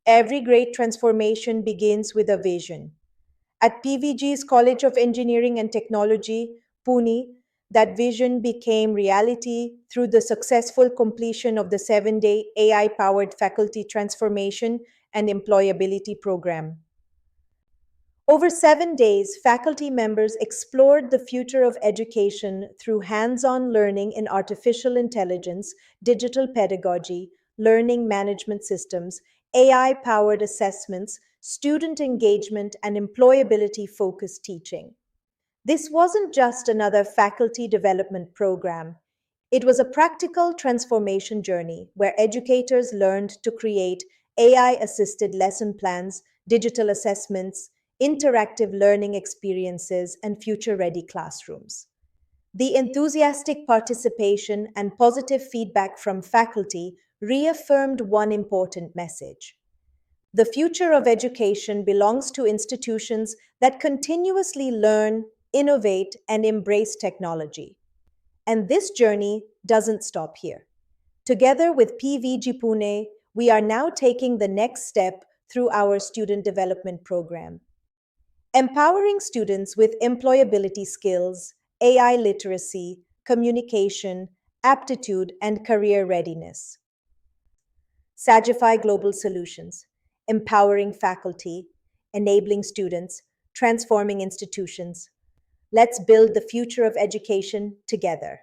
Every great transformation begins with a vision. At PVG's College of Engineering and Technology, Pune, that vision became reality through the successful completion of the 7-day AI powered faculty transformation and employability program. Over 7 days, faculty members explored the future of education through hands on learning in artificial intelligence, digital pedagogy, learning management systems, AI powered assessments, student engagement, and employability focused teaching. This wasn't just another faculty development program. It was a practical transformation journey where educators learned to create AI assisted lesson plans, digital assessments, interactive learning experiences, and future ready classrooms. The enthusiastic participation and positive feedback from faculty reaffirmed one important message. The future of education belongs to institutions that continuously learn, innovate, and embrace technology. And this journey doesn't stop here. Together with PVG Pune, we are now taking the next step through our student development program, empowering students with employability skills, AI literacy, communication, aptitude, and career readiness. Sagify Global Solutions, empowering faculty, enabling students, transforming institutions. Let's build the future of education together.